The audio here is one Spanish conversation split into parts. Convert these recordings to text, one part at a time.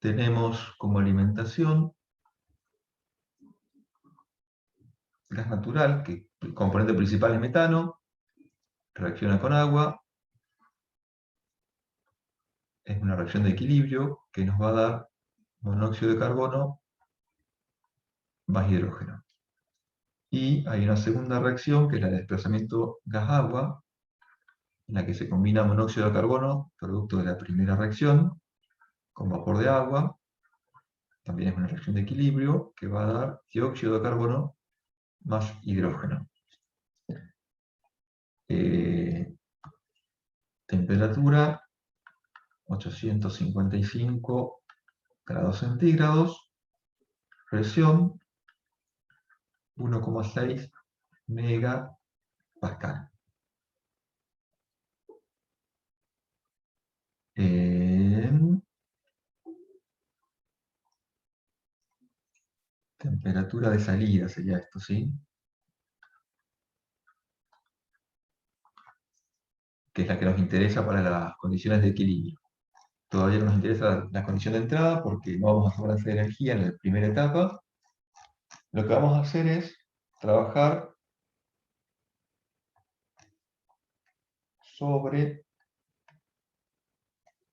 tenemos como alimentación gas natural, que el componente principal es metano, reacciona con agua, es una reacción de equilibrio que nos va a dar monóxido de carbono más hidrógeno. Y hay una segunda reacción, que es la de desplazamiento gas-agua, en la que se combina monóxido de carbono, producto de la primera reacción, con vapor de agua. También es una reacción de equilibrio que va a dar dióxido de carbono más hidrógeno. Temperatura 855 grados centígrados, presión 1,6 megapascal. Temperatura de salida sería esto, ¿sí? Que es la que nos interesa para las condiciones de equilibrio. Todavía no nos interesa la condición de entrada porque no vamos a hacer balance de energía en la primera etapa. Lo que vamos a hacer es trabajar sobre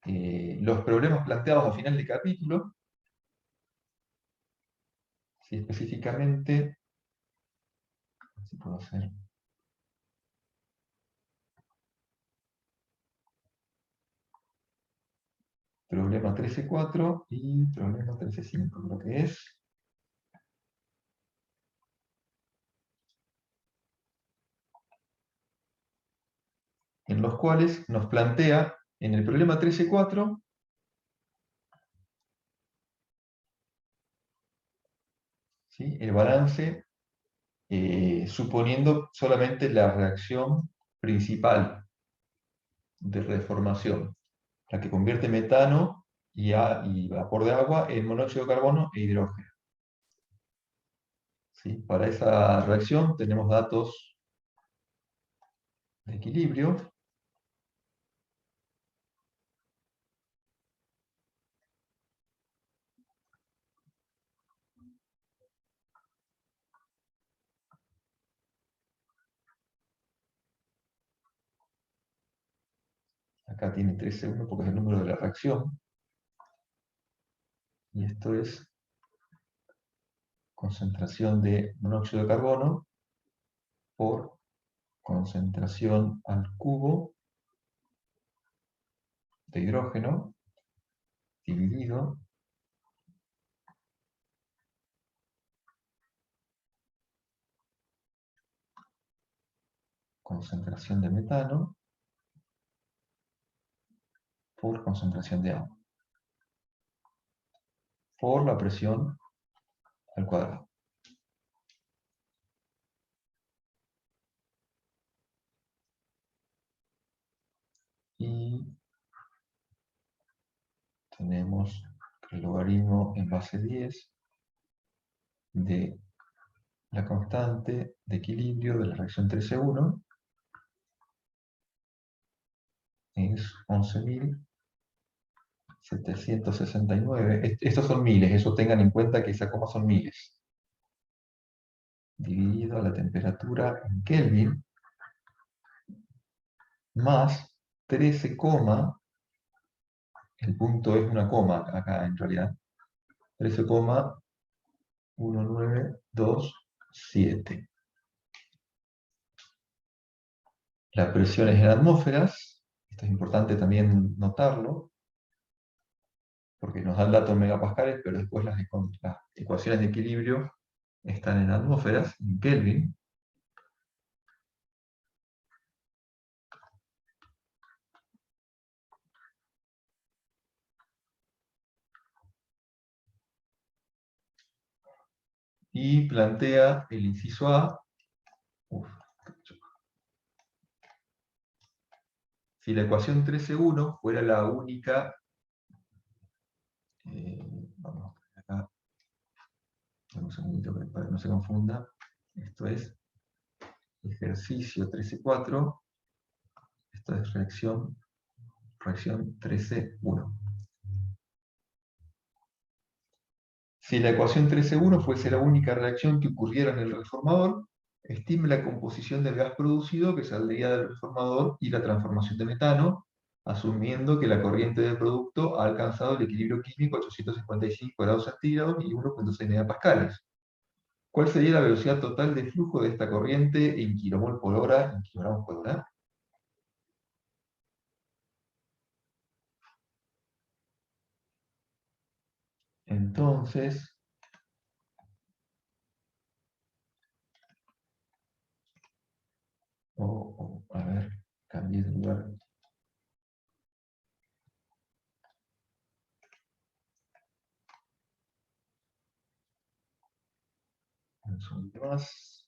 los problemas planteados al final del capítulo, ¿sí? Específicamente, si puedo hacer problema 13.4 y problema 13.5, creo que es. En los cuales nos plantea, en el problema 13.4, ¿sí? El balance suponiendo solamente la reacción principal de reformación, la que convierte metano y vapor de agua en monóxido de carbono e hidrógeno. ¿Sí? Para esa reacción tenemos datos de equilibrio. Acá tiene 13.1 porque es el número de la reacción. Y esto es concentración de monóxido de carbono por concentración al cubo de hidrógeno dividido concentración de metano por concentración de agua, por la presión al cuadrado. Y tenemos el logaritmo en base 10 de la constante de equilibrio de la reacción 13.1 es 11.769. Estos son miles, eso tengan en cuenta que esa coma son miles. Dividido a la temperatura en Kelvin, más 13, el punto es una coma acá en realidad, 13,1927. La presión es en atmósferas, esto es importante también notarlo, porque nos da el dato en megapascales, pero después las ecuaciones de equilibrio están en atmósferas, en Kelvin. Y plantea el inciso A. Si la ecuación 13.1 fuera la única, vamos a poner acá, un segundito para que no se confunda, esto es ejercicio 13.4, esto es reacción 13.1. Si la ecuación 13.1 fuese la única reacción que ocurriera en el reformador, estime la composición del gas producido que saldría del reformador y la transformación de metano, asumiendo que la corriente del producto ha alcanzado el equilibrio químico a 855 grados centígrados y 1,6 megapascales. ¿Cuál sería la velocidad total de flujo de esta corriente en kilomol por hora, en kilogramos por hora? Entonces, a ver, cambié de lugar. Un segundo más.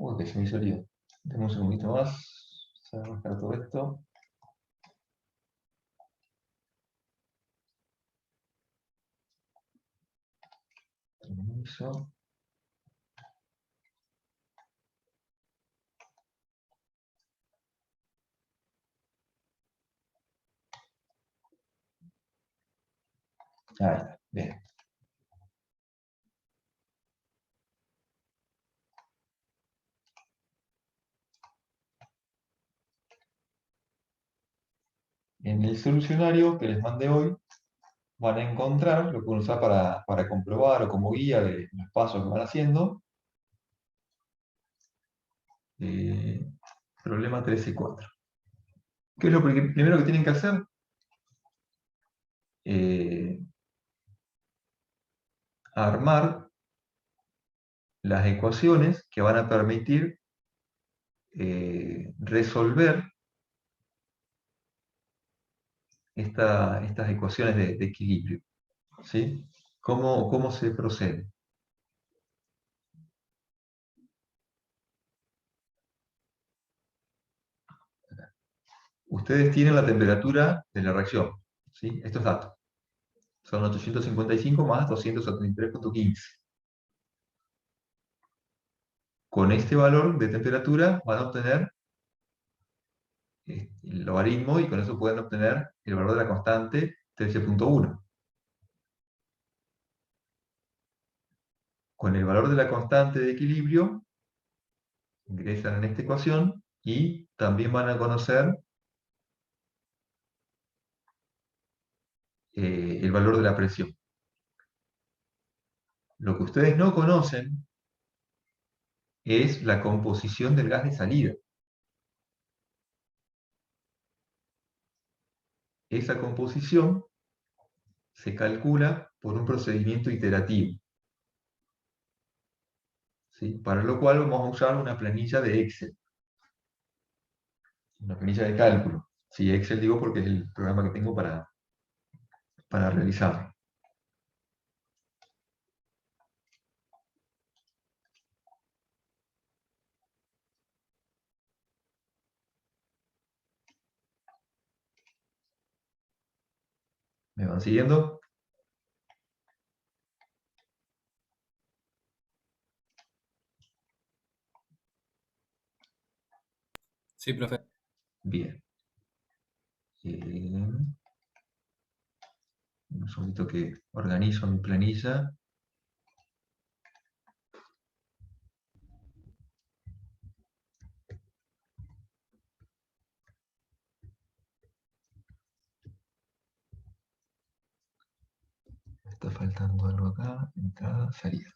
Uy, que se me hizo lío. Dame un segundito más. Se va a buscar todo esto. Permiso. Ahí está, bien. En el solucionario que les mandé hoy, van a encontrar lo que van a usar para comprobar o como guía de los pasos que van haciendo. Problema 13 y 4. ¿Qué es lo primero que tienen que hacer? Eh, Armar las ecuaciones que van a permitir resolver estas ecuaciones de equilibrio. ¿Sí? ¿Cómo se procede? Ustedes tienen la temperatura de la reacción. ¿Sí? Estos datos. Son 855 más 273,15. Con este valor de temperatura van a obtener el logaritmo y con eso pueden obtener el valor de la constante 13.1. Con el valor de la constante de equilibrio ingresan en esta ecuación y también van a conocer el valor de la presión. Lo que ustedes no conocen es la composición del gas de salida. Esa composición se calcula por un procedimiento iterativo, ¿sí? Para lo cual vamos a usar una planilla de Excel, una planilla de cálculo. Sí, Excel digo porque es el programa que tengo para realizarlo. ¿Me van siguiendo? Sí, profe. Bien. Un segundito que organizo mi planilla. Está faltando algo acá. Entrada, salida.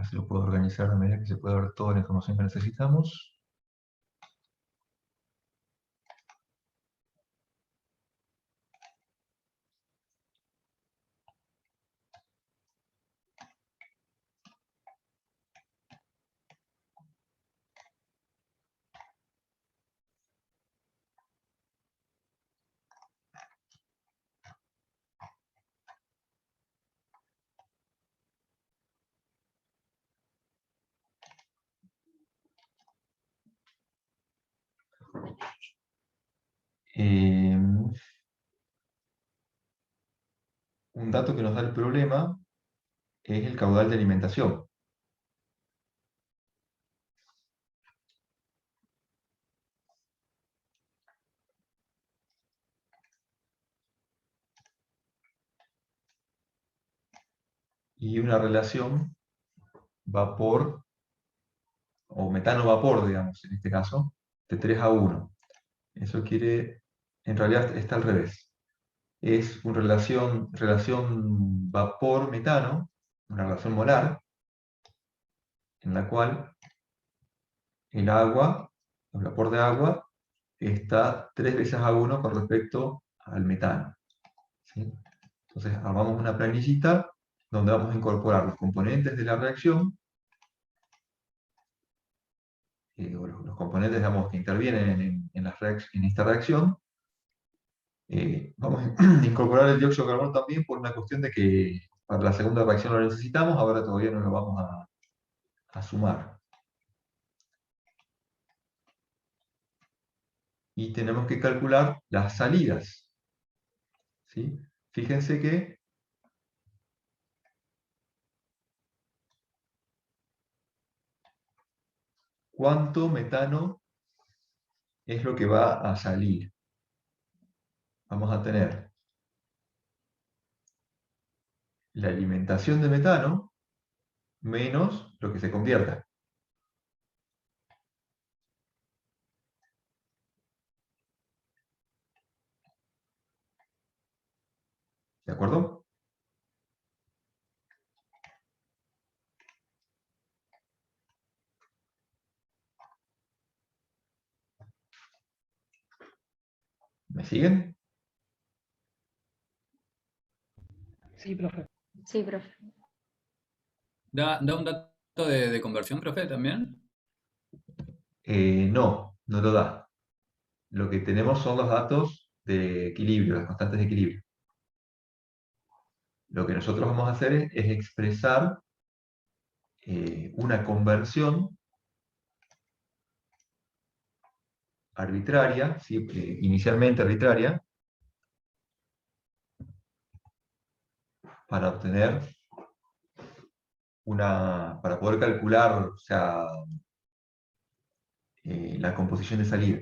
ver si lo puedo organizar de manera que se pueda ver toda la información que necesitamos. Eh, un dato que nos da el problema es el caudal de alimentación. Y una relación vapor o metano-vapor, digamos, en este caso, de 3 a 1. Eso quiere, en realidad está al revés. Es una relación vapor-metano, una relación molar, en la cual el agua, el vapor de agua, está 3 veces a 1 con respecto al metano. ¿Sí? Entonces armamos una planillita donde vamos a incorporar los componentes de la reacción, o los componentes digamos, que intervienen en esta reacción. Vamos a incorporar el dióxido de carbono también por una cuestión de que para la segunda reacción lo necesitamos, ahora todavía no lo vamos a sumar. Y tenemos que calcular las salidas. ¿Sí? Fíjense que cuánto metano es lo que va a salir. Vamos a tener la alimentación de metano menos lo que se convierta. ¿De acuerdo? ¿Me siguen? Sí, profe. Sí, profe. ¿Da un dato de conversión, profe, también? No lo da. Lo que tenemos son los datos de equilibrio, las constantes de equilibrio. Lo que nosotros vamos a hacer es expresar una conversión arbitraria, ¿sí? Inicialmente arbitraria, para obtener para poder calcular, o sea, la composición de salida.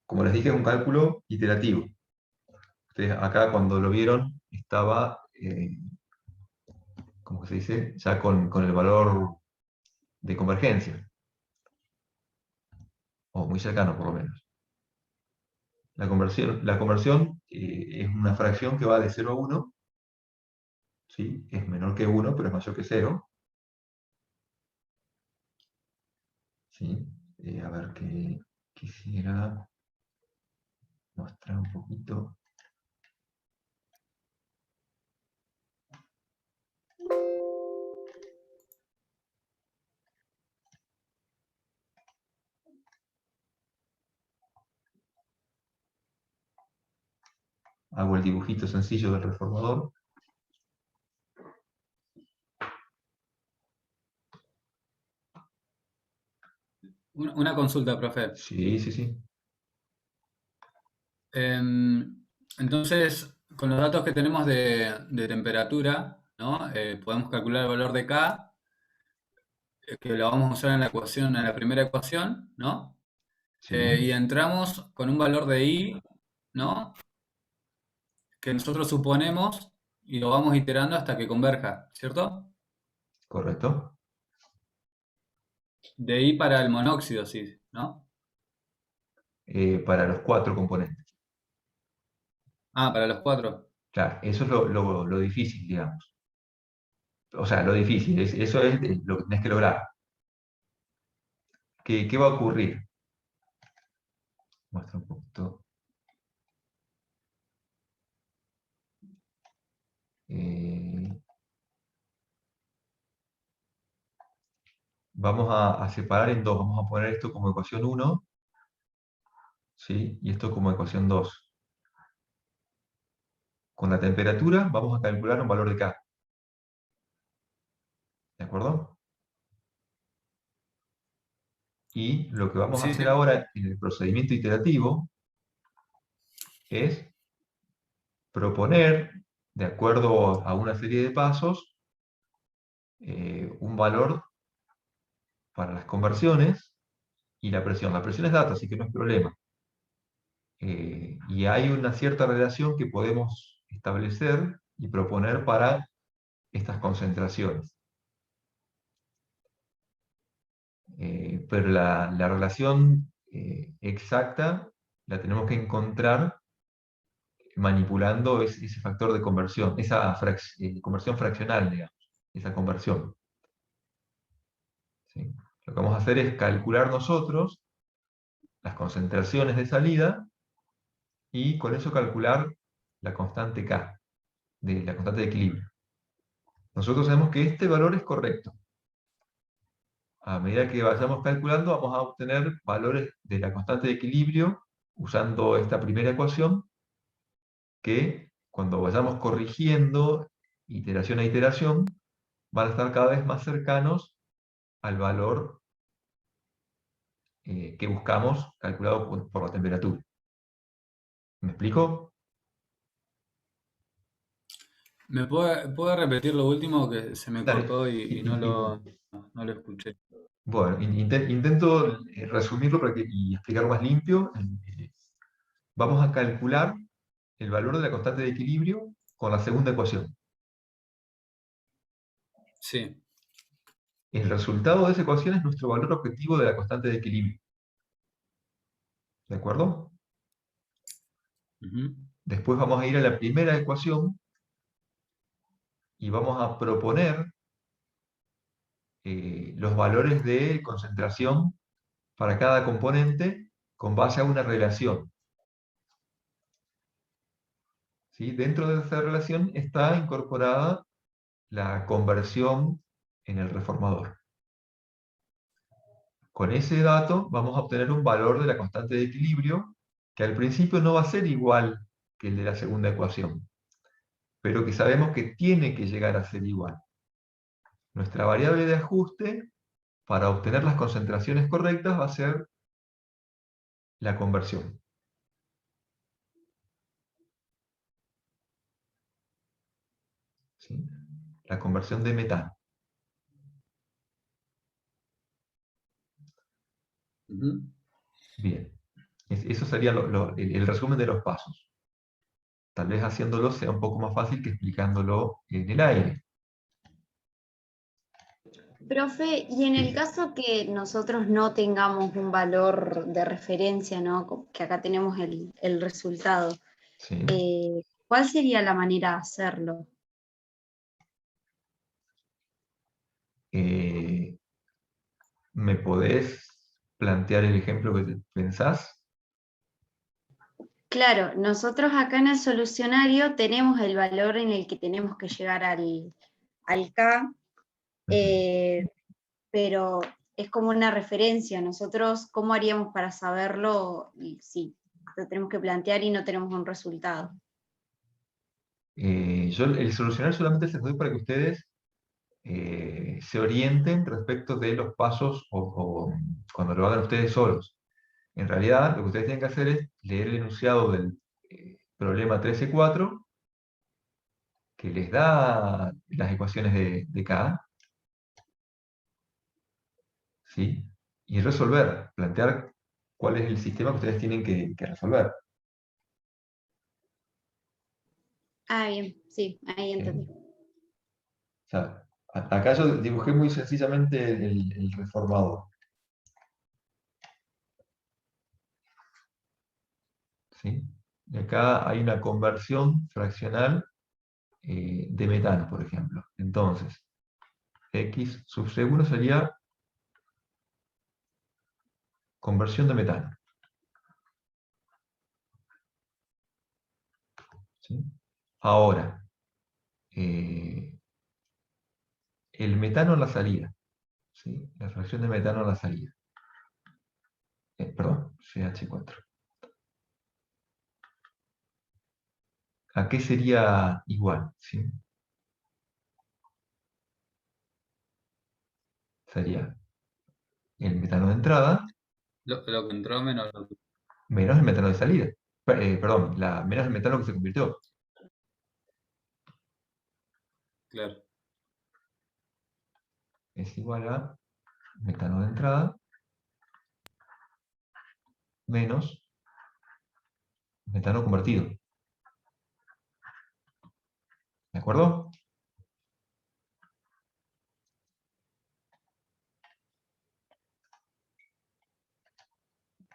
Como les dije, es un cálculo iterativo. Ustedes acá cuando lo vieron estaba, ¿cómo se dice? Ya con el valor de convergencia, o muy cercano por lo menos. La conversión es una fracción que va de 0 a 1, ¿sí? Es menor que 1, pero es mayor que 0. ¿Sí? A ver, que quisiera mostrar un poquito. Hago el dibujito sencillo del reformador. Una consulta, profe. Sí, sí, sí. Entonces, con los datos que tenemos de temperatura, ¿no? Podemos calcular el valor de K, que lo vamos a usar en la ecuación, en la primera ecuación, ¿no? Sí, Y entramos con un valor de I, ¿no? Que nosotros suponemos y lo vamos iterando hasta que converja, ¿cierto? correcto. De I para el monóxido, sí, ¿no? Para los 4 componentes. Ah, para los 4. Claro, eso es lo difícil, digamos. O sea, lo difícil, eso es lo que tenés que lograr. ¿Qué va a ocurrir? Muestra un poquito. Eh, vamos a separar en dos. Vamos a poner esto como ecuación 1, ¿sí? Y esto como ecuación 2. Con la temperatura vamos a calcular un valor de K. ¿De acuerdo? Y lo que vamos a Sí, hacer sí. ahora en el procedimiento iterativo es proponer, de acuerdo a una serie de pasos, un valor para las conversiones y la presión. La presión es data, así que no es problema. Y hay una cierta relación que podemos establecer y proponer para estas concentraciones. Pero la relación exacta la tenemos que encontrar manipulando ese factor de conversión, esa conversión fraccional, digamos, esa conversión. ¿Sí? Lo que vamos a hacer es calcular nosotros las concentraciones de salida y con eso calcular la constante K, la constante de equilibrio. Nosotros sabemos que este valor es correcto. A medida que vayamos calculando, vamos a obtener valores de la constante de equilibrio usando esta primera ecuación, que cuando vayamos corrigiendo iteración a iteración, van a estar cada vez más cercanos al valor que buscamos calculado por la temperatura. ¿Me explico? ¿Puede repetir lo último que se me Dale. cortó y no lo escuché? Bueno, intento resumirlo y explicarlo más limpio. Vamos a calcular el valor de la constante de equilibrio con la segunda ecuación. Sí. El resultado de esa ecuación es nuestro valor objetivo de la constante de equilibrio. ¿De acuerdo? Ujú. Después vamos a ir a la primera ecuación y vamos a proponer los valores de concentración para cada componente con base a una relación. ¿Sí? Dentro de esa relación está incorporada la conversión en el reformador. Con ese dato vamos a obtener un valor de la constante de equilibrio que al principio no va a ser igual que el de la segunda ecuación, pero que sabemos que tiene que llegar a ser igual. Nuestra variable de ajuste para obtener las concentraciones correctas va a ser la conversión. ¿Sí? La conversión de metano. Ujú. Bien, eso sería el resumen de los pasos. Tal vez haciéndolo sea un poco más fácil que explicándolo en el aire. Profe, y en el Sí, caso que nosotros no tengamos un valor de referencia, ¿no? Que acá tenemos el resultado, sí. ¿cuál sería la manera de hacerlo? Eh, ¿Me podés plantear el ejemplo que pensás? Claro, nosotros acá en el solucionario tenemos el valor en el que tenemos que llegar al K, Ujú. eh, pero es como una referencia. Nosotros, ¿cómo haríamos para saberlo? Y sí, lo tenemos que plantear y no tenemos un resultado. Yo el solucionar solamente se los doy para que ustedes se orienten respecto de los pasos o cuando lo hagan ustedes solos. En realidad, lo que ustedes tienen que hacer es leer el enunciado del problema 13.4, que les da las ecuaciones de K, ¿sí? Y resolver, plantear cuál es el sistema que ustedes tienen que resolver. Ah, bien, sí, ahí ¿Sí? entendí. O sea, acá yo dibujé muy sencillamente el reformador. ¿Sí? Y acá hay una conversión fraccional de metano, por ejemplo. Entonces, X sub C1 sería conversión de metano. ¿Sí? Ahora, el metano en la salida. ¿Sí? La fracción de metano en la salida. Perdón, CH4. ¿A qué sería igual? ¿Sí? Sería el metano de entrada Lo que entró menos menos el metano de salida. Perdón, menos el metano que se convirtió. claro. Es igual a metano de entrada menos metano convertido. ¿De acuerdo?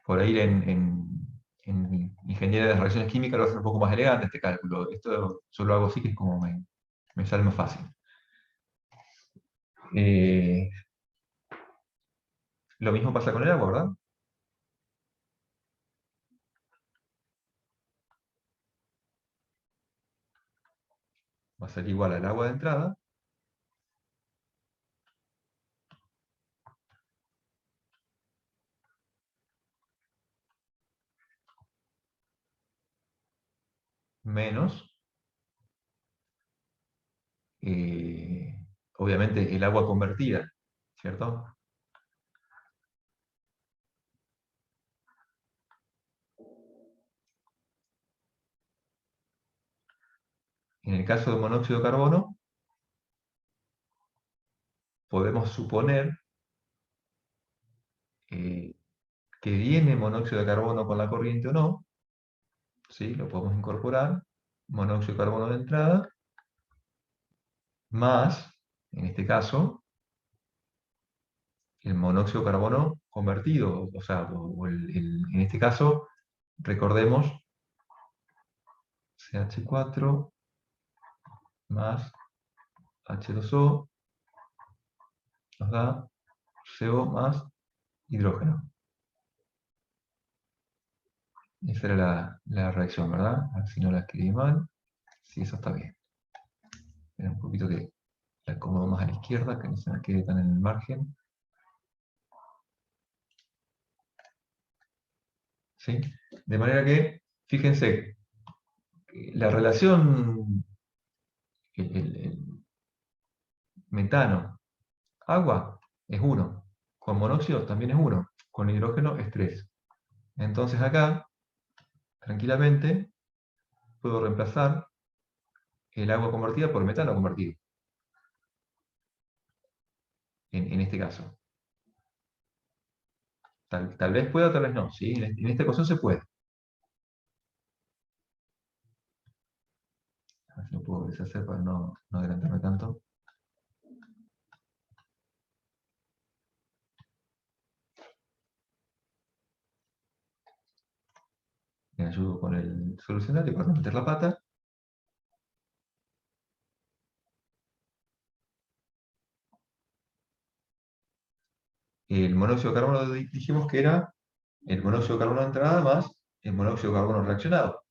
Por ahí en ingeniería de reacciones químicas lo hacen un poco más elegante este cálculo. Esto yo lo hago así que es como me sale más fácil. Lo mismo pasa con el agua, ¿verdad? Va a ser igual al agua de entrada menos, obviamente, el agua convertida, ¿cierto? En el caso de monóxido de carbono, podemos suponer que viene monóxido de carbono con la corriente o no, ¿sí? Lo podemos incorporar, monóxido de carbono de entrada, más, en este caso, el monóxido de carbono convertido, o sea, en este caso, recordemos, CH4 más H2O nos da CO más hidrógeno. Esa era la reacción, ¿verdad? A ver si no la escribí mal. Sí, eso está bien. Espera un poquito que la acomodo más a la izquierda, que no se me quede tan en el margen. ¿Sí? De manera que, fíjense, la relación el metano, agua, es 1. Con monóxido también es 1. Con hidrógeno es 3. Entonces acá, tranquilamente, puedo reemplazar el agua convertida por metano convertido. En este caso. Tal vez pueda, tal vez no. ¿Sí? En esta ecuación se puede. A ver si lo puedo deshacer para no adelantarme tanto. Me ayudo con el solucionario para no meter la pata. El monóxido de carbono dijimos que era el monóxido de carbono de entrada más el monóxido de carbono reaccionado.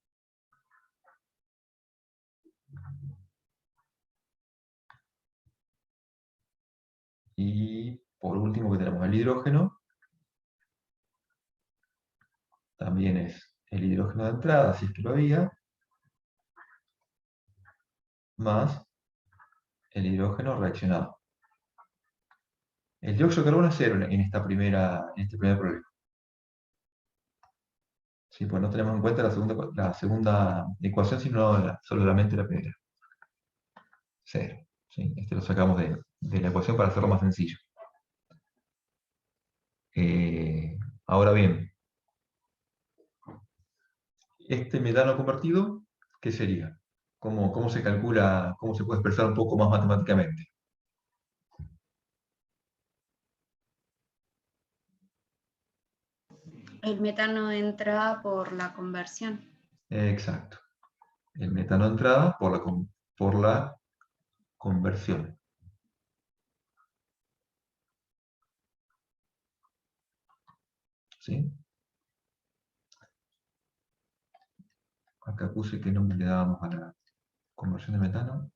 Y por último que tenemos el hidrógeno. También es el hidrógeno de entrada, si es que lo había, más el hidrógeno reaccionado. El dióxido de carbono es 0 en este primer problema. Sí, pues no tenemos en cuenta la segunda ecuación, sino solamente la primera. 0. ¿Sí? Este lo sacamos de la ecuación para hacerlo más sencillo. Ahora bien, este metano convertido, ¿qué sería? ¿Cómo se calcula, cómo se puede expresar un poco más matemáticamente? El metano entra por la conversión. Exacto. El metano de entrada por la conversión. ¿sí? Acá puse qué nombre le dábamos a la conversión de metano.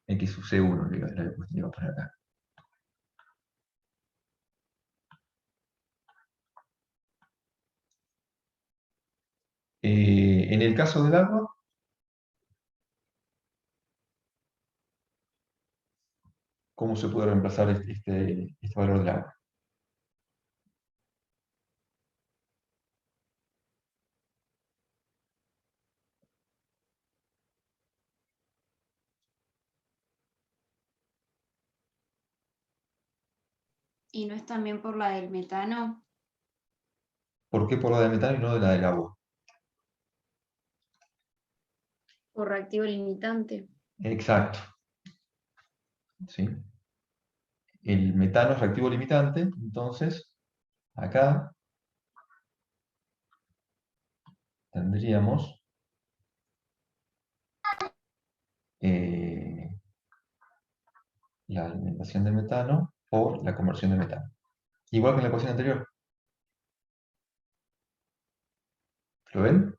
X sub C1 le iba a poner acá. En el caso del agua, ¿cómo se puede reemplazar este valor del agua? ¿Y no es también por la del metano? ¿Por qué por la del metano y no de la del agua? ¿Por reactivo limitante? Exacto. ¿Sí? El metano es reactivo limitante, entonces acá tendríamos la alimentación de metano por la conversión de metano. Igual que en la ecuación anterior. ¿Lo ven?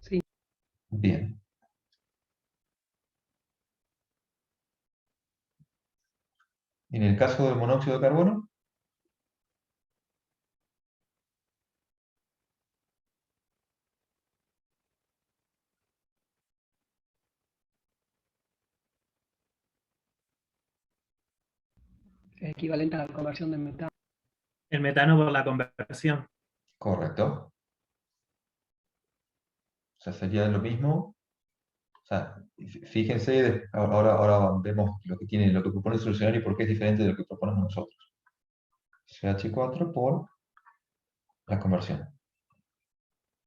Sí. Bien. En el caso del monóxido de carbono, Es equivalente a la conversión de metano. El metano por la conversión. correcto. O sea, sería lo mismo. O sea, fíjense, ahora vemos lo que propone el solucionario y por qué es diferente de lo que proponemos nosotros. CH4 por la conversión.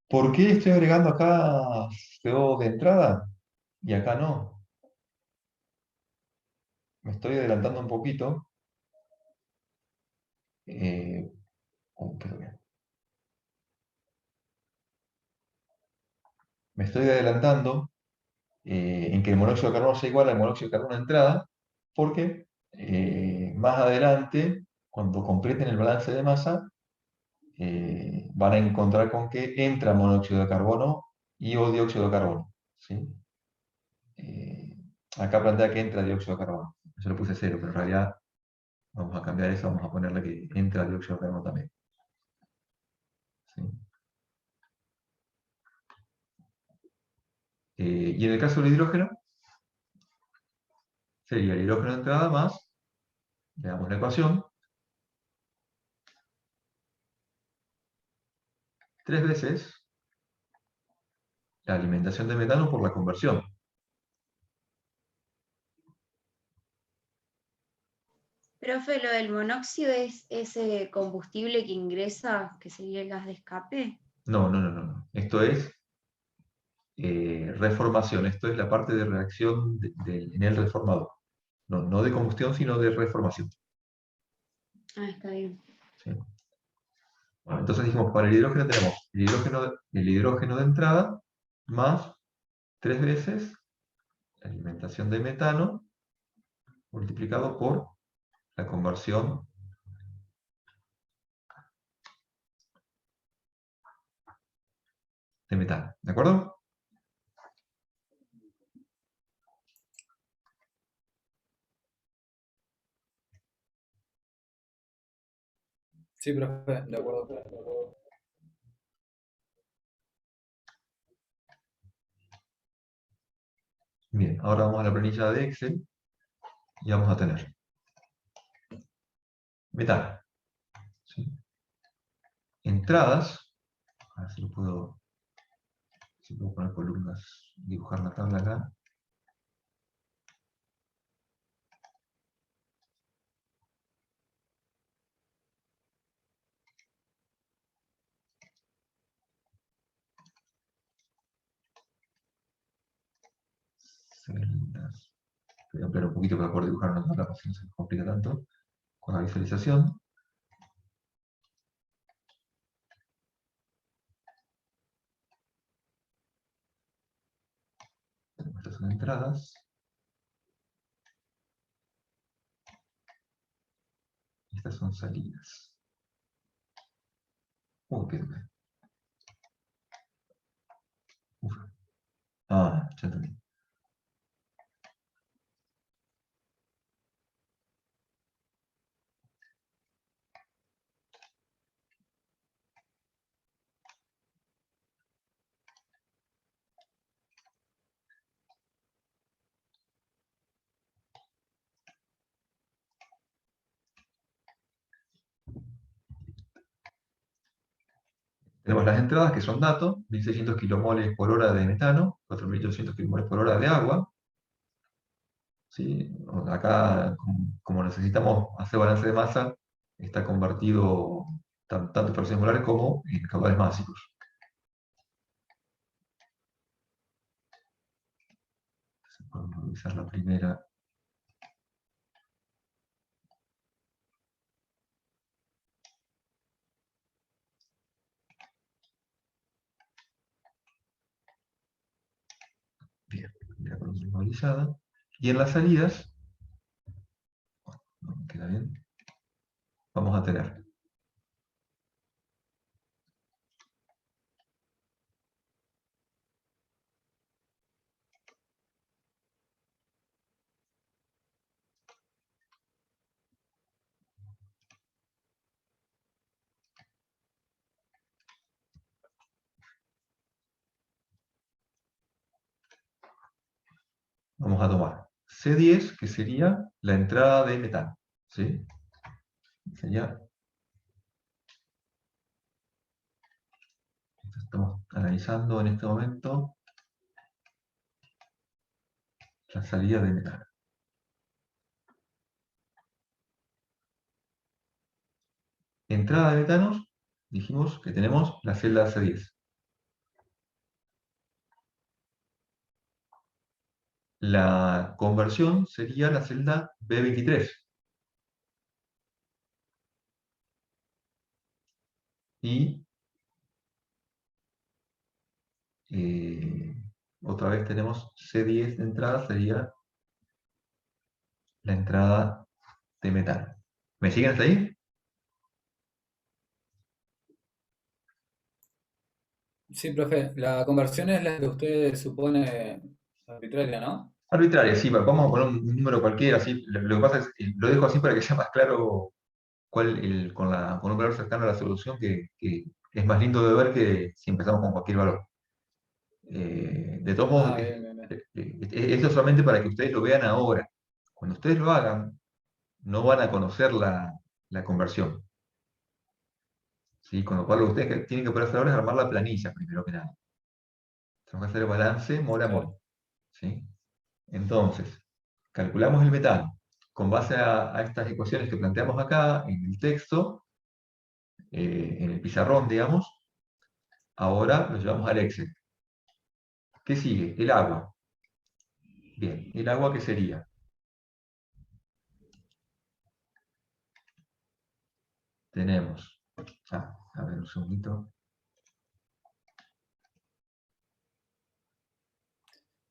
¿Por qué estoy agregando acá CO de entrada y acá no? Me estoy adelantando un poquito. Quedó bien. Me estoy adelantando en que el monóxido de carbono sea igual al monóxido de carbono de entrada, porque más adelante, cuando completen el balance de masa, van a encontrar con que entra monóxido de carbono y o dióxido de carbono. ¿Sí? Acá plantea que entra dióxido de carbono. Yo lo puse 0, pero en realidad vamos a cambiar eso, vamos a ponerle que entra dióxido de carbono también. ¿Sí? Y en el caso del hidrógeno, sería el hidrógeno de entrada más, veamos la ecuación, 3 veces la alimentación de metano por la conversión. Profe, lo del monóxido es ese combustible que ingresa, que sería el gas de escape. No. Esto es reformación. Esto es la parte de reacción en el reformador. No de combustión, sino de reformación. Ah, está bien. ¿Sí? Bueno, entonces dijimos, para el hidrógeno tenemos el hidrógeno de entrada más 3 veces la alimentación de metano multiplicado por la conversión de metano. ¿De acuerdo? Sí, profe, de acuerdo. Bien, ahora vamos a la planilla de Excel y vamos a tener metano. ¿Sí? Entradas, a ver si puedo poner columnas, dibujar la tabla acá. Celdas. Voy a ampliar un poquito para poder dibujar una tabla, para que no se complica tanto con la visualización. son entradas. Estas son salidas. Qué duro. Uf. Ah, ya entendí. Tenemos las entradas, que son datos, 1600 kilomoles por hora de metano, 4800 kilomoles por hora de agua. ¿Sí? Acá, como necesitamos hacer balance de masa, está convertido tanto en fracciones molares como en caudales másicos. Entonces, podemos revisar la primera. Bien, primera columna visualizada. Y en las salidas, no me queda bien, vamos a tener vamos a tomar C10, que sería la entrada de metano. ¿Sí? Sería, estamos analizando en este momento la salida de metano. Entrada de metanos, dijimos que tenemos la celda C10. La conversión sería la celda B23. Y otra vez tenemos C10 de entrada, sería la entrada de metano. ¿Me siguen hasta ahí? Sí, profe, la conversión es la que usted supone arbitraria, ¿no? Arbitraria, sí, vamos a poner un número cualquiera, así. Lo que pasa es que lo dejo así para que sea más claro con un valor cercano a la solución, que es más lindo de ver que si empezamos con cualquier valor. De todos modos, Ah, bien, bien, bien. esto es solamente para que ustedes lo vean ahora. Cuando ustedes lo hagan, no van a conocer la conversión. ¿Sí? Con lo cual, lo que ustedes tienen que poder hacer ahora es armar la planilla, primero que nada. Tenemos que hacer el balance mol a mol. Claro. ¿Sí? Entonces, calculamos el metano. Con base a estas ecuaciones que planteamos acá en el texto, en el pizarrón, digamos, ahora lo llevamos al Excel. ¿Qué sigue? El agua. Bien, ¿el agua qué sería? Tenemos, a ver un segundito.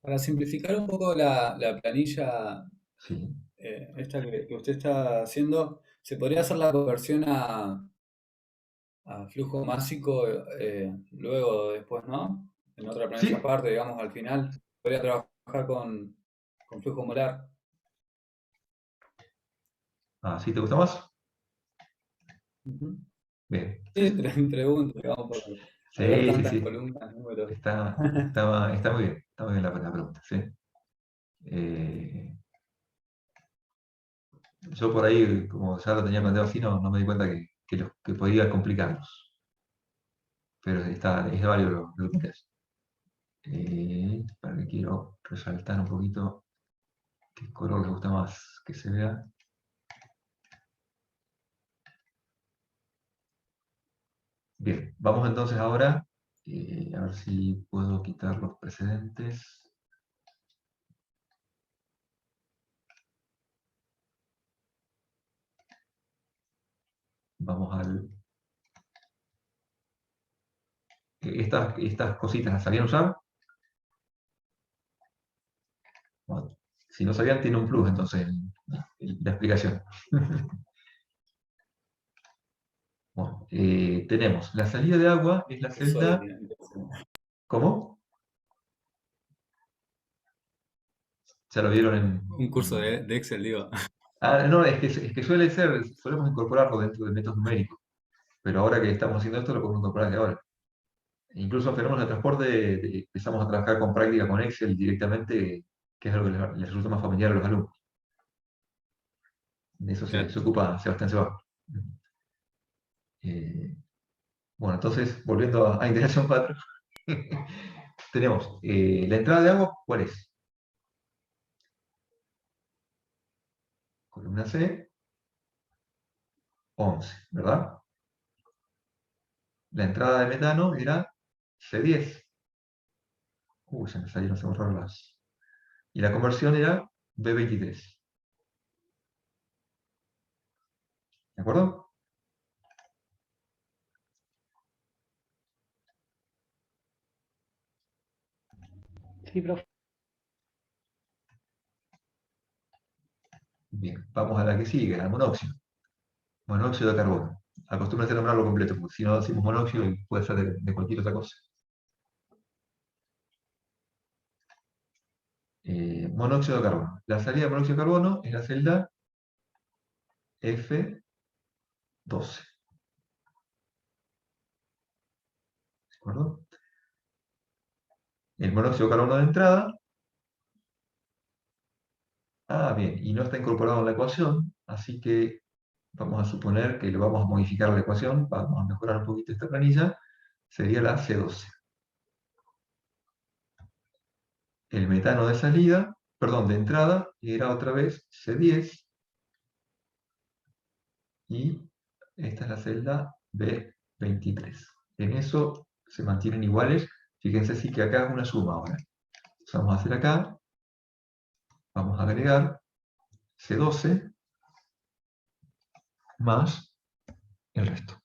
Para simplificar un poco la planilla Sí, esta que usted está haciendo, ¿se podría hacer la conversión a flujo másico luego, después, ¿no? En otra planilla sí. aparte, digamos, al final, podría trabajar con flujo molar. ¿Sí te gusta más? Ujú. Bien. Sí, pregunto, digamos, porque al ver Sí, sí, tantas sí. columnas, números. Está muy bien la pregunta, sí. Eh, yo por ahí, como ya lo tenía planteado así, no me di cuenta que podía complicarlos. Pero es válido lo que es. Para que quiero resaltar un poquito qué color les gusta más que se vea. Bien, vamos entonces ahora a ver si puedo quitar los precedentes. Vamos al... Estas cositas las sabían usar. Si no sabían, tiene un plus, entonces, la explicación. Bueno, tenemos la salida de agua, es la celda... ¿Cómo? Ya lo vieron Un curso de Excel, digo. Ah, no, es que suele ser, solemos incorporarlo dentro de métodos numéricos, pero ahora que estamos haciendo esto lo podemos incorporar desde ahora. Incluso en fenómenos de transporte empezamos a trabajar con práctica con Excel directamente, que es algo que les resulta más familiar a los alumnos. De eso se Claro. ocupa Sebastián Sebag. Bueno, entonces, volviendo a integración 4, tenemos la entrada de agua, ¿cuál es? Columna C, 11, ¿verdad? La entrada de metano era C10. Se me salieron, se borraron las. Y la conversión era B23. ¿De acuerdo? Sí, profe. Bien, vamos a la que sigue, al monóxido. Monóxido de carbono. Acostúmbrense a nombrarlo completo, porque si no decimos monóxido puede ser de cualquier otra cosa. Monóxido de carbono. La salida de monóxido de carbono es la celda F12. ¿De acuerdo? El monóxido de carbono de entrada. Bien, y no está incorporado en la ecuación, así que vamos a suponer que lo vamos a modificar la ecuación, vamos a mejorar un poquito esta planilla, sería la C12. El metano de salida, perdón, de entrada, era otra vez C10, y esta es la celda B23. En eso se mantienen iguales. Fíjense sí que acá es una suma ahora. Entonces vamos a hacer acá, vamos a agregar C12 más el resto.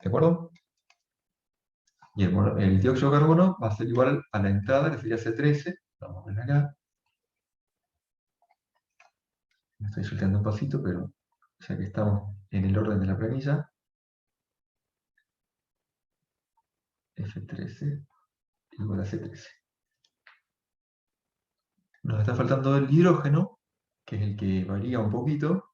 ¿De acuerdo? Y el dióxido de carbono va a ser igual a la entrada, que sería C13. Vamos a ver acá. Me estoy salteando un pasito, pero ya que estamos en el orden de la planilla, F13 igual a C13. Nos está faltando el hidrógeno, que es el que varía un poquito.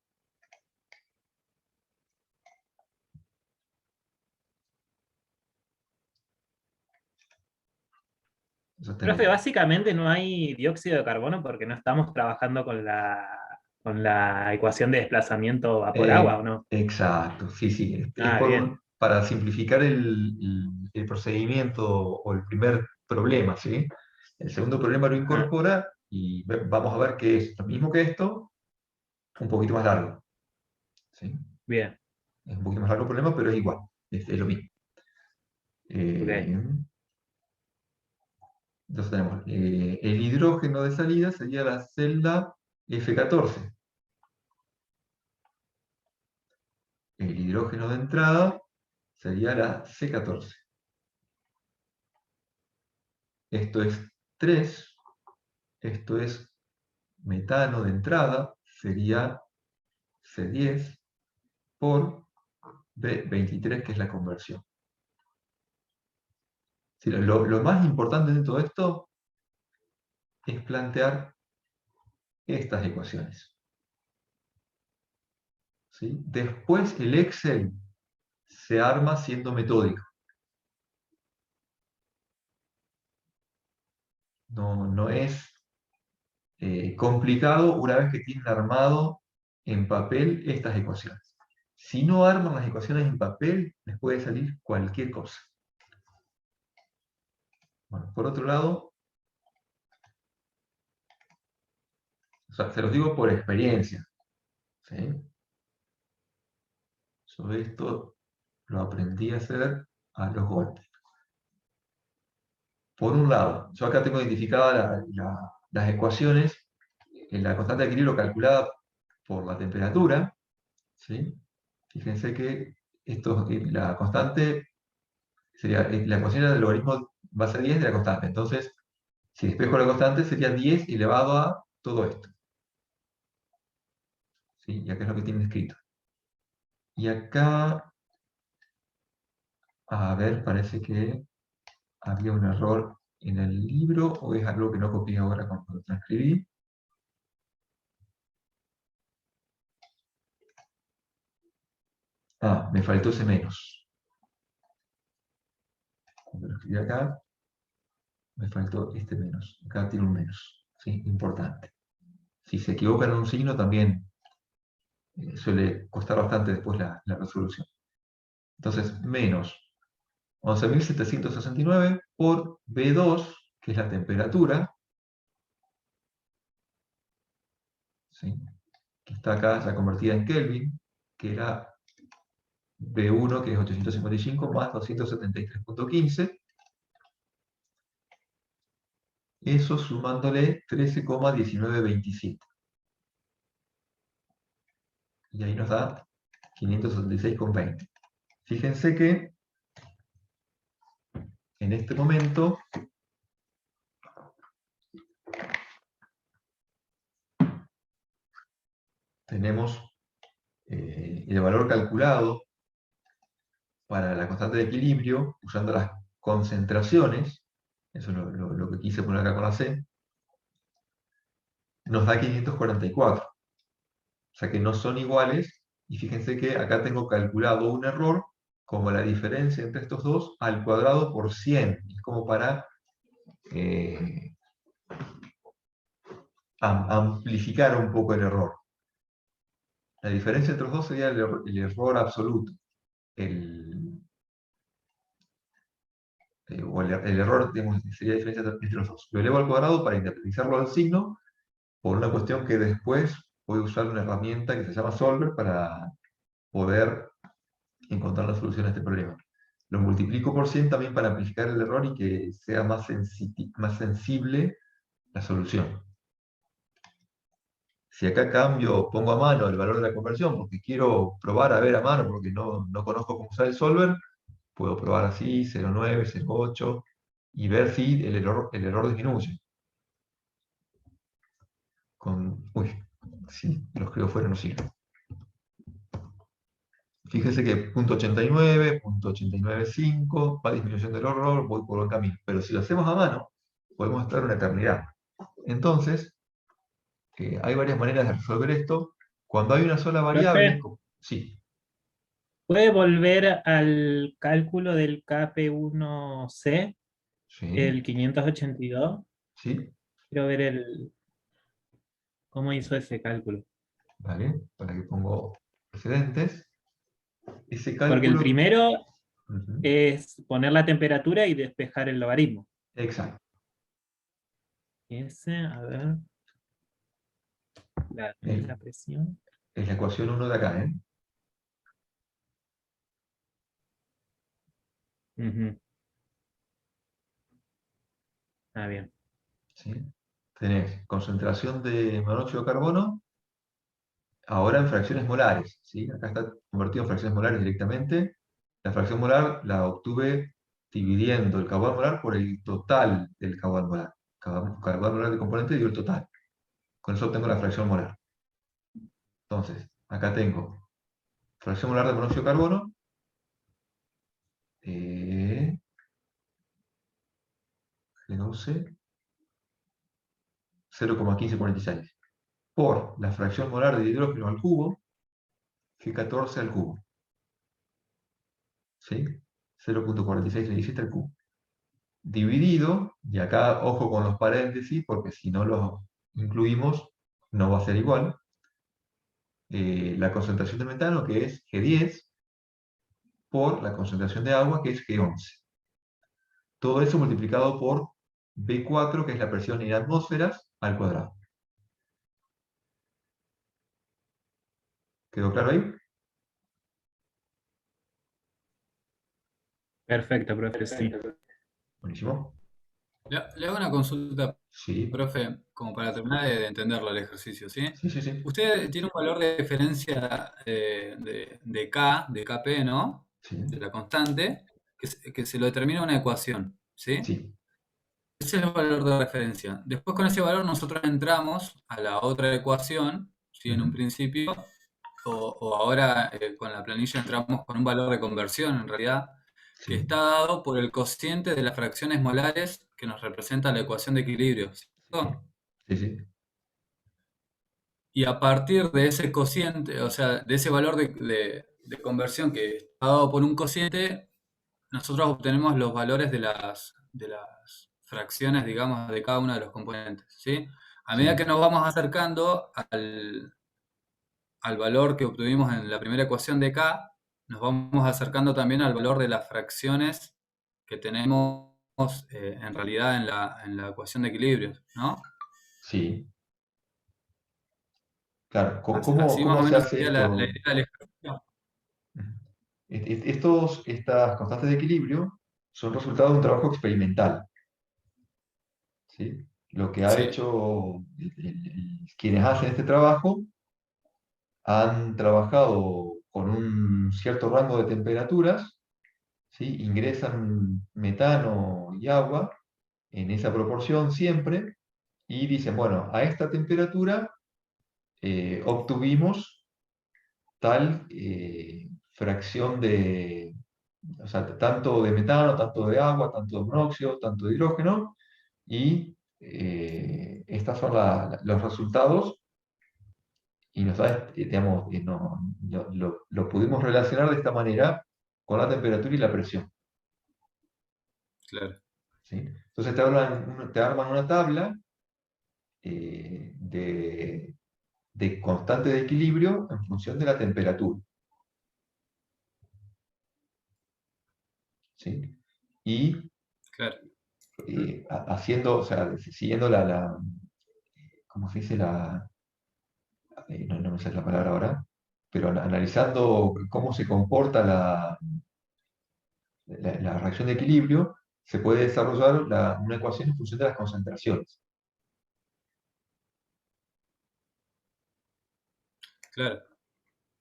Entonces Profe, tenemos, básicamente no hay dióxido de carbono porque no estamos trabajando con la ecuación de desplazamiento vapor-agua, ¿o no? exacto, sí, sí. Es Bien. para simplificar el procedimiento o el primer problema, ¿sí? El segundo problema lo Ah, incorpora y vamos a ver que es lo mismo que esto, un poquito más largo. ¿Sí? bien, Es un poquito más largo el problema, pero es igual, es lo mismo. ok. Entonces tenemos el hidrógeno de salida sería la celda F14. El hidrógeno de entrada sería la C14. Esto es 3. Esto es metano de entrada, sería C10 por B23, que es la conversión. Sí, lo más importante de todo esto es plantear estas ecuaciones. ¿Sí? Después el Excel se arma siendo metódico. No es complicado una vez que tienen armado en papel estas ecuaciones. Si no arman las ecuaciones en papel, les puede salir cualquier cosa. Bueno, por otro lado, o sea, se los digo por experiencia. ¿Sí? Yo esto lo aprendí a hacer a los golpes. Por un lado, yo acá tengo identificadas las ecuaciones, la constante de equilibrio calculada por la temperatura. ¿Sí? Fíjense que la constante Sería, la ecuación del logaritmo base a 10 de la constante. Entonces, si despejo la constante, sería 10 elevado a todo esto. ¿Sí? Y acá es lo que tiene escrito. Y acá, a ver, parece que había un error en el libro, o es algo que no copié ahora cuando lo transcribí. Ah, me faltó ese menos. Cuando lo escribí acá, me faltó este menos. Acá tiene un menos. ¿Sí? Importante. Si se equivocan en un signo, también suele costar bastante después la resolución. Entonces, menos 11.769 por B2, que es la temperatura, ¿sí? Que está acá ya convertida en Kelvin, que era B1, que es 855, más 273.15. Eso sumándole 13,1927. Y ahí nos da 576,20. Fíjense que en este momento tenemos el valor calculado para la constante de equilibrio usando las concentraciones. Eso es lo que quise poner acá con la C. Nos da 544. O sea que no son iguales. Y fíjense que acá tengo calculado un error como la diferencia entre estos dos al cuadrado por 100. Es como para amplificar un poco el error. La diferencia entre los dos sería el error absoluto. El error, digamos, sería la diferencia entre los dos. Lo elevo al cuadrado para independizarlo del signo, por una cuestión que después voy a usar una herramienta que se llama Solver para poder encontrar la solución a este problema. Lo multiplico por 100 también para amplificar el error y que sea más sensible la solución. Si acá pongo a mano el valor de la conversión, porque quiero probar a ver a mano, porque no conozco cómo usar el solver, puedo probar así, 0,9, 0,8, y ver si el error disminuye. Uy, si lo escribo fuera no sirve. Fíjese que .89, .895, va disminuyendo el error, voy por buen camino. Pero si lo hacemos a mano, podemos estar una eternidad. Entonces, hay varias maneras de resolver esto. Cuando hay una sola variable, Profe, sí, ¿puede volver al cálculo del KP1C, sí, el 582? sí, Quiero ver cómo hizo ese cálculo. vale, para que pongo precedentes. Ese Porque el cálculo, primero ujú, es poner la temperatura y despejar el logaritmo. exacto, Ese, a ver, es, la presión. es la ecuación 1 de acá, ¿eh? Ujú. Ah, bien. ¿Sí? Tenés concentración de monóxido de carbono, ahora en fracciones molares, ¿sí? Acá está convertido en fracciones molares directamente. La fracción molar la obtuve dividiendo el caudal molar por el total del caudal molar. Caudal molar de componente dividido el total. Con eso obtengo la fracción molar. Entonces, acá tengo fracción molar de monóxido de carbono, G12, 0,1546, por la fracción molar de hidrógeno al cubo, G14 al cubo. ¿Sí? 0,4637 al cubo. Dividido, y acá ojo con los paréntesis, porque si no los incluimos, no va a ser igual, la concentración de metano, que es G10, por la concentración de agua, que es G11. Todo eso multiplicado por B4, que es la presión en atmósferas, al cuadrado. ¿Quedó claro ahí? Perfecto, profe, sí. Buenísimo. Le hago una consulta, Sí, profe, como para terminar de entenderlo el ejercicio, ¿sí? sí, sí, sí. Usted tiene un valor de diferencia de K, de Kp, ¿no? Sí, De la constante. que se lo determina una ecuación, ¿sí? Sí, Ese es el valor de referencia. Después con ese valor nosotros entramos a la otra ecuación, ¿sí? En un ujú, principio, o ahora con la planilla entramos con un valor de conversión en realidad, que sí, está dado por el cociente de las fracciones molares que nos representa la ecuación de equilibrio, sí, ¿cierto? sí, sí, Y a partir de ese cociente, o sea, de ese valor de conversión que está dado por un cociente, nosotros obtenemos los valores de las fracciones, digamos, de cada uno de los componentes, ¿sí? A medida sí, que nos vamos acercando al valor que obtuvimos en la primera ecuación de K, nos vamos acercando también al valor de las fracciones que tenemos en realidad en la ecuación de equilibrio, ¿no? sí. Claro, Así, ¿cómo, así más cómo o se menos hace sería la esto? idea del ejercicio. Ujú. Estas constantes de equilibrio son resultado de un trabajo experimental, ¿sí? Lo que ha Sí, hecho quienes hacen este trabajo han trabajado con un cierto rango de temperaturas, ¿sí? Ingresan metano y agua en esa proporción siempre y dicen, bueno, a esta temperatura obtuvimos tal fracción de, o sea, tanto de metano, tanto de agua, tanto de monóxido, tanto de hidrógeno, y estos son los resultados, y nos da, digamos, lo pudimos relacionar de esta manera con la temperatura y la presión. claro, ¿Sí? Entonces te arman una tabla de constante de equilibrio en función de la temperatura. ¿Sí? Y claro. haciendo, o sea, siguiendo ¿cómo se dice? No me sé la palabra ahora, pero analizando cómo se comporta la reacción de equilibrio, se puede desarrollar una ecuación en función de las concentraciones. Claro.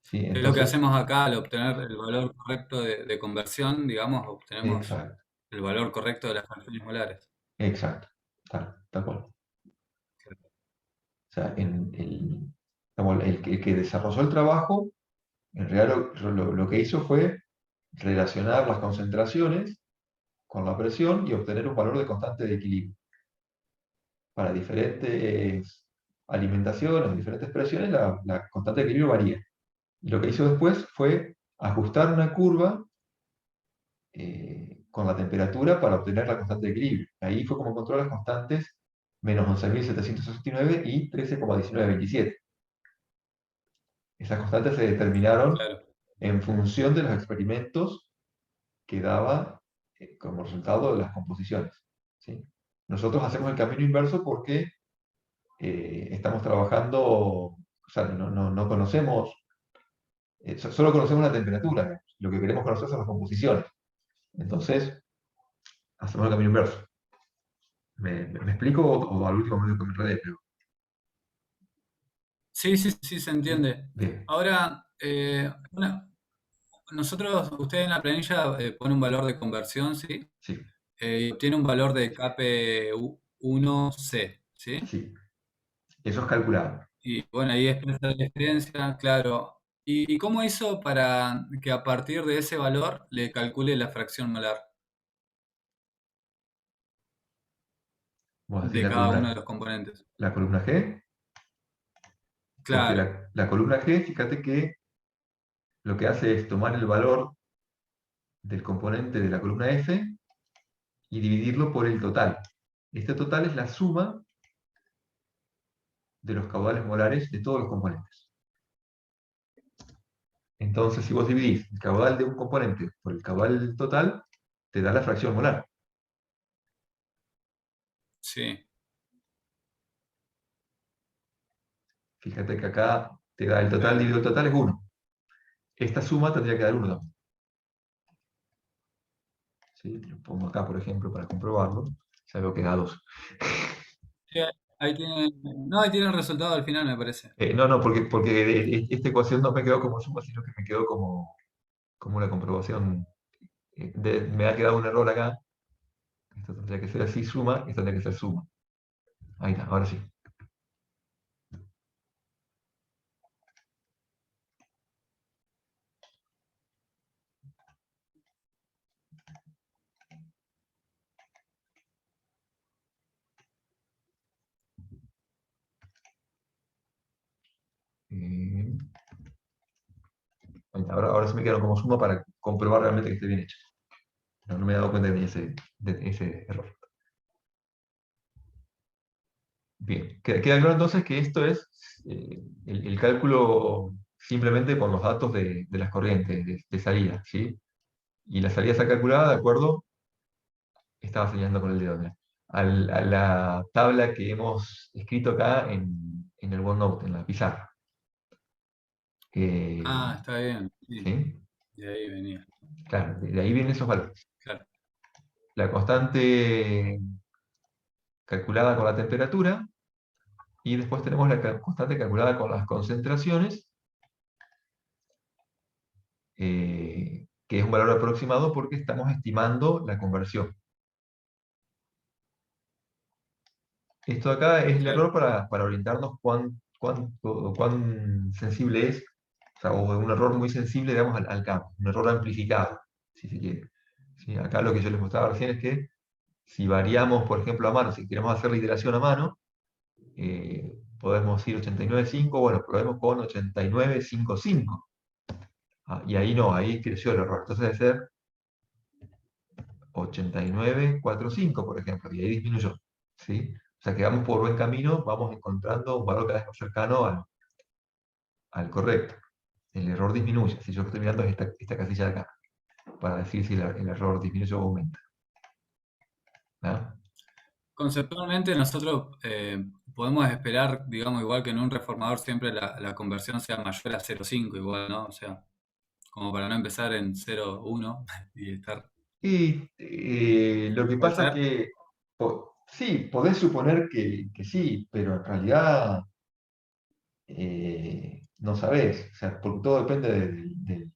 ¿Sí? Es lo que Entonces, hacemos acá al obtener el valor correcto de conversión, digamos, obtenemos exacto, el valor correcto de las fracciones molares. exacto, tal cual. O sea, digamos, el que desarrolló el trabajo, en realidad lo que hizo fue relacionar las concentraciones con la presión y obtener un valor de constante de equilibrio. Para diferentes alimentaciones, diferentes presiones, la constante de equilibrio varía. Y lo que hizo después fue ajustar una curva con la temperatura para obtener la constante de equilibrio. Ahí fue como encontró las constantes menos 11.769 y 13,1927. Esas constantes se determinaron Claro, en función de los experimentos que daba como resultado de las composiciones. ¿Sí? Nosotros hacemos el camino inverso porque estamos trabajando, o sea, no conocemos, solo conocemos la temperatura, ¿no? Lo que queremos conocer son las composiciones. Entonces, hacemos el camino inverso. ¿Me explico o al último medio que me enredé? Pero, sí, sí, sí, se ¿sí? entiende. Bien, Ahora, usted en la planilla pone un valor de conversión, ¿sí? sí, Y obtiene un valor de KP1C, ¿sí? sí. Eso es calculado. Y bueno, ahí expresa la diferencia, claro. ¿Y cómo hizo para que a partir de ese valor le calcule la fracción molar Vamos a decir de cada uno de los componentes? la columna G, porque Claro, la columna G, fíjate que lo que hace es tomar el valor del componente de la columna F y dividirlo por el total. Este total es la suma de los caudales molares de todos los componentes. Entonces, si vos dividís el caudal de un componente por el caudal total, te da la fracción molar. sí, Fíjate que acá te da el total claro. dividido el total es 1. Esta suma tendría que dar 1 también. ¿Sí? Lo pongo acá, por ejemplo, para comprobarlo. Ya veo que da 2. Sí, ahí tiene, no, ahí tiene el resultado al final, me parece. No, porque esta ecuación no me quedó como suma, sino que me quedó como una comprobación me ha quedado un error acá. Esto tendría que ser así, suma, esto tendría que ser suma. Ahí está, ahora sí. Eh, ahí está, ahora se me quedaron como suma para comprobar realmente que esté bien hecho. No me he dado cuenta de ese error. Bien, queda claro entonces que esto es el cálculo simplemente con los datos de las corrientes de salida, ¿sí? Y la salida está calculada de acuerdo, estaba señalando con el dedo, mira, a la tabla que hemos escrito acá en el OneNote, en la pizarra. Está bien. Sí, ¿Sí? de ahí venía. Claro, de ahí vienen esos valores. Claro. La constante calculada con la temperatura, y después tenemos la constante calculada con las concentraciones, que es un valor aproximado porque estamos estimando la conversión. Esto acá es el Claro. error para orientarnos cuán sensible es, o sea, o un error muy sensible, digamos, al campo, un error amplificado, si se quiere. ¿Sí? Acá lo que yo les mostraba recién es que si variamos, por ejemplo, a mano, si queremos hacer la iteración a mano, podemos ir 89.5, bueno, probemos con 89.55. Y ahí no, ahí creció el error. Entonces debe ser 89.45, por ejemplo, y ahí disminuyó. ¿Sí? O sea que vamos por buen camino, vamos encontrando un valor cada vez más cercano al correcto. El error disminuye. Si yo estoy mirando esta casilla de acá, para decir si el error disminuye o aumenta. ¿Ah? Conceptualmente nosotros podemos esperar, digamos, igual que en un reformador siempre la conversión sea mayor a 0,5 igual, ¿no? O sea, como para no empezar en 0,1 y estar... Y lo que ¿Puede pasa es ser? que sí, podés suponer que sí, pero en realidad no sabés, o sea, porque todo depende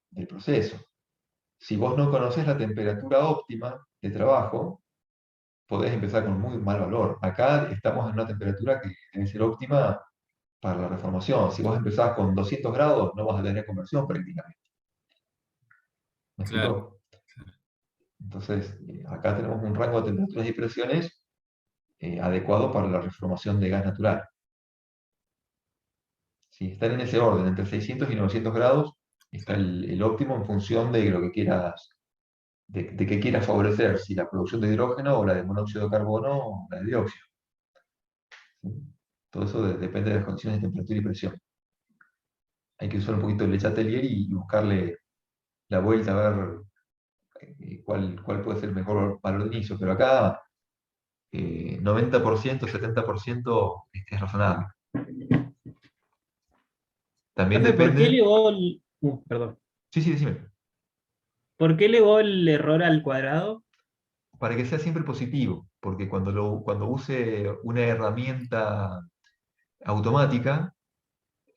del proceso. Si vos no conocés la temperatura óptima de trabajo, podés empezar con muy mal valor. Acá estamos en una temperatura que debe ser óptima para la reformación. Si vos empezás con 200 grados, no vas a tener conversión prácticamente. ¿Me Claro. explicó? Entonces, acá tenemos un rango de temperaturas y presiones adecuado para la reformación de gas natural. Si están en ese orden, entre 600 y 900 grados, está Sí. el óptimo en función de lo que quieras, de qué quieras favorecer, si la producción de hidrógeno o la de monóxido de carbono o la de dióxido. ¿Sí? Todo eso depende de las condiciones de temperatura y presión. Hay que usar un poquito el Le Chatelier y buscarle la vuelta a ver cuál puede ser el mejor valor de inicio. Pero acá 90%, 70% es razonable. También Profe, ¿por qué depende. elevó el... perdón. Sí, sí, decime. ¿Por qué elevó el error al cuadrado? Para que sea siempre positivo, porque cuando use una herramienta automática,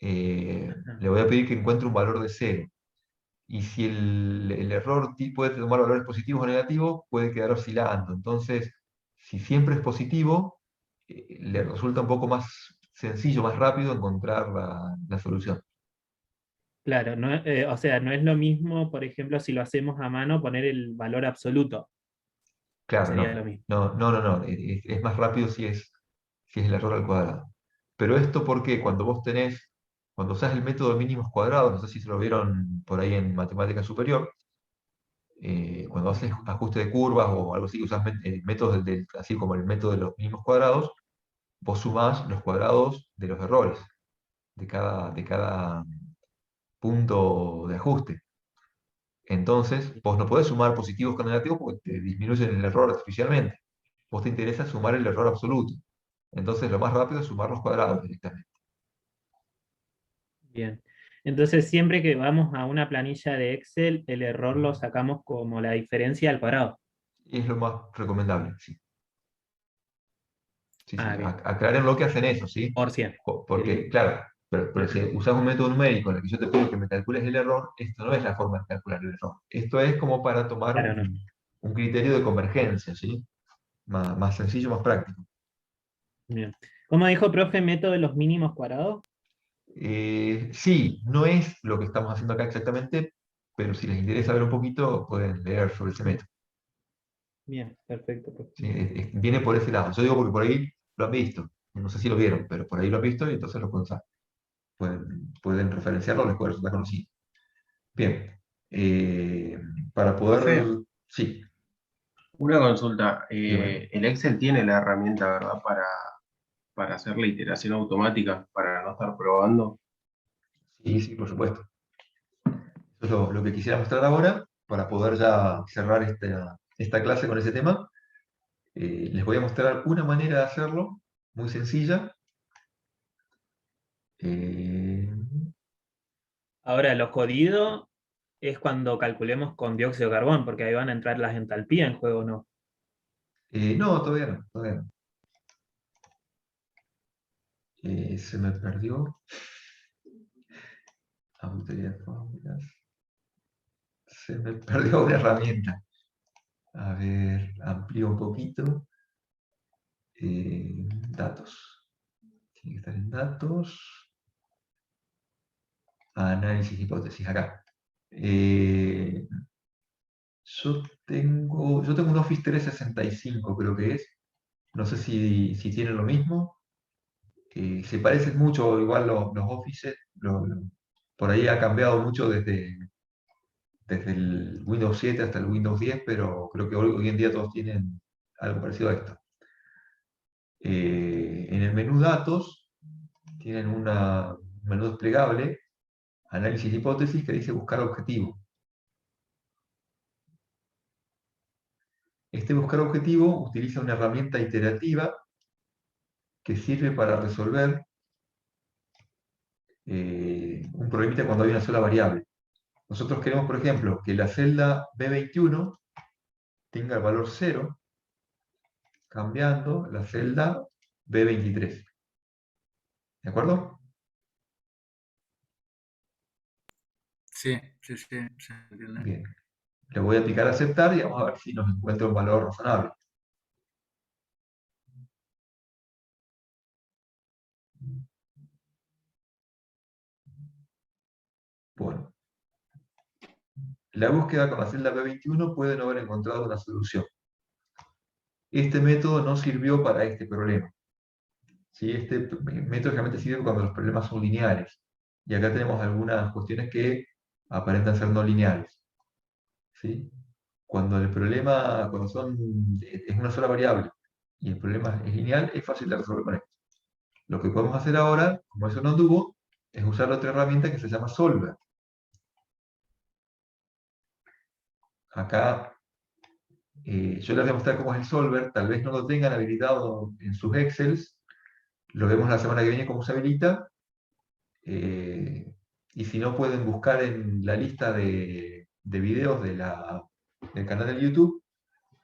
le voy a pedir que encuentre un valor de cero. Y si el error puede tomar valores positivos o negativos, puede quedar oscilando. Entonces, si siempre es positivo, le resulta un poco más sencillo, más rápido encontrar la solución. Claro, no, o sea, no es lo mismo, por ejemplo, si lo hacemos a mano, poner el valor absoluto. No Claro, sería no. lo mismo. No. Es más rápido si es el error al cuadrado. Pero esto porque cuando usas el método de mínimos cuadrados, no sé si se lo vieron por ahí en matemática superior, cuando haces ajuste de curvas o algo así, usas métodos así como el método de los mínimos cuadrados, vos sumás los cuadrados de los errores de cada punto de ajuste. Entonces, vos no podés sumar positivos con negativos porque te disminuyen el error artificialmente. Vos te interesa sumar el error absoluto. Entonces, lo más rápido es sumar los cuadrados directamente. Bien. Entonces, siempre que vamos a una planilla de Excel, el error lo sacamos como la diferencia al cuadrado. Y es lo más recomendable, sí. Sí, sí. Ah, bien. Aclaren lo que hacen eso, ¿sí? Por 100. Porque, claro, Pero si usas un método numérico en el que yo te pido que me calcules el error, esto no es la forma de calcular el error. Esto es como para tomar Claro, no. un criterio de convergencia, ¿sí? Más sencillo, más práctico. Bien. ¿Cómo dijo, profe, método de los mínimos cuadrados? Sí, no es lo que estamos haciendo acá exactamente, pero si les interesa ver un poquito, pueden leer sobre ese método. Bien, perfecto, profe. ¿Sí? Viene por ese lado. Yo digo porque por ahí lo han visto. No sé si lo vieron, pero por ahí lo han visto y entonces lo pueden usar. Pueden referenciarlo, les puede resultar conocido. Bien. Para Profe, poder... Sí, una consulta. dígame. El Excel tiene la herramienta, ¿verdad? Para hacer la iteración automática, para no estar probando. Sí, sí, por supuesto. Eso es lo que quisiera mostrar ahora para poder ya cerrar esta clase con ese tema. Les voy a mostrar una manera de hacerlo, muy sencilla. Eh, Ahora, lo jodido es cuando calculemos con dióxido de carbón, porque ahí van a entrar las entalpías en juego, ¿no? no, todavía no, todavía no. Se me perdió. Auditoría de fórmulas. Se me perdió una herramienta. A ver, amplío un poquito. Datos. Tiene que estar en datos. Análisis hipótesis, acá. Yo tengo un Office 365, creo que es. No sé si tienen lo mismo. Se parecen mucho, igual los Offices. Por ahí ha cambiado mucho desde el Windows 7 hasta el Windows 10, pero creo que hoy en día todos tienen algo parecido a esto. En el menú Datos tienen un menú desplegable, Análisis de hipótesis, que dice Buscar objetivo. Este buscar objetivo utiliza una herramienta iterativa que sirve para resolver un problemita cuando hay una sola variable. Nosotros queremos, por ejemplo, que la celda B21 tenga el valor 0, cambiando la celda B23. ¿De acuerdo? Sí, sí, sí, se entiende. Bien. Le voy a picar a aceptar y vamos a ver si nos encuentra un valor razonable. Bueno, la búsqueda con la celda B21 puede no haber encontrado una solución. Este método no sirvió para este problema. ¿Sí? Este método realmente sirve cuando los problemas son lineales. Y acá tenemos algunas cuestiones que aparentan ser no lineales. ¿Sí? Cuando el problema es una sola variable y el problema es lineal, es fácil de resolver con esto. Lo que podemos hacer ahora, como eso no anduvo, es usar otra herramienta que se llama Solver. Acá yo les voy a mostrar cómo es el Solver, tal vez no lo tengan habilitado en sus Excels, lo vemos la semana que viene cómo se habilita, y si no pueden buscar en la lista de videos del canal de YouTube,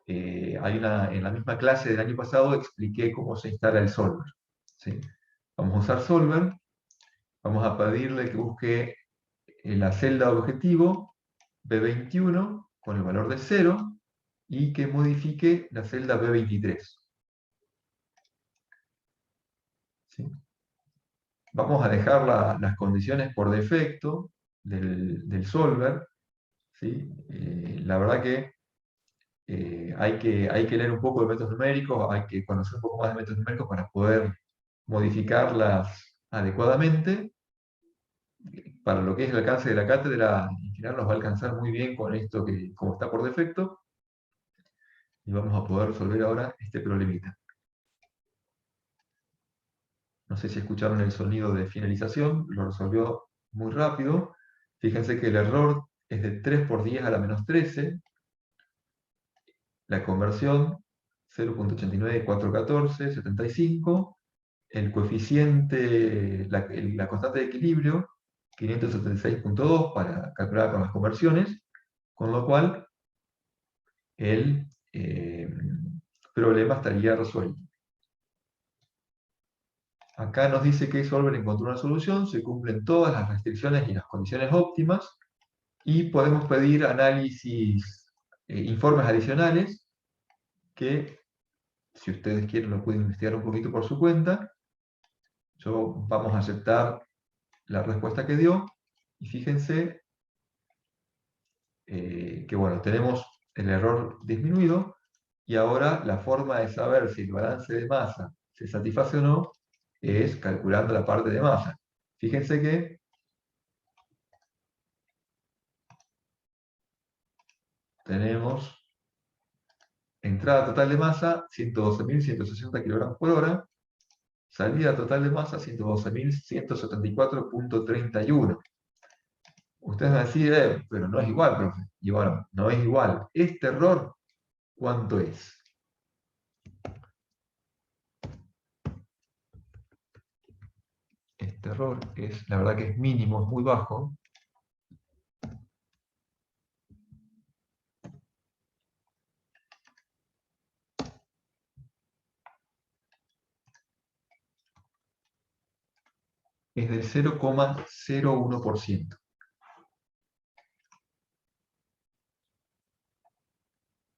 en la misma clase del año pasado expliqué cómo se instala el Solver. ¿Sí? Vamos a usar Solver, vamos a pedirle que busque en la celda de objetivo B21 con el valor de 0 y que modifique la celda B23. ¿Sí? Vamos a dejar las condiciones por defecto del solver. ¿Sí? La verdad que, hay que leer un poco de métodos numéricos, hay que conocer un poco más de métodos numéricos para poder modificarlas adecuadamente. Para lo que es el alcance de la cátedra, en general nos va a alcanzar muy bien con esto que como está por defecto. Y vamos a poder resolver ahora este problemita. No sé si escucharon el sonido de finalización, lo resolvió muy rápido. Fíjense que el error es de 3 por 10 a la menos 13. La conversión 0.89414, 75. El coeficiente, la constante de equilibrio 576.2 para calcular con las conversiones, con lo cual el problema estaría resuelto. Acá nos dice que Solver encontró una solución, se cumplen todas las restricciones y las condiciones óptimas, y podemos pedir análisis, informes adicionales, que si ustedes quieren lo pueden investigar un poquito por su cuenta. Vamos a aceptar la respuesta que dio, y fíjense que bueno, tenemos el error disminuido, y ahora la forma de saber si el balance de masa se satisface o no es calculando la parte de masa. Fíjense que tenemos entrada total de masa 112.160 kilogramos por hora, salida total de masa 112.174.31. Ustedes van a decir, pero no es igual, profe. Y bueno, no es igual. Este error, ¿cuánto es? Este error es, la verdad que es mínimo, es muy bajo. Es del 0,01%.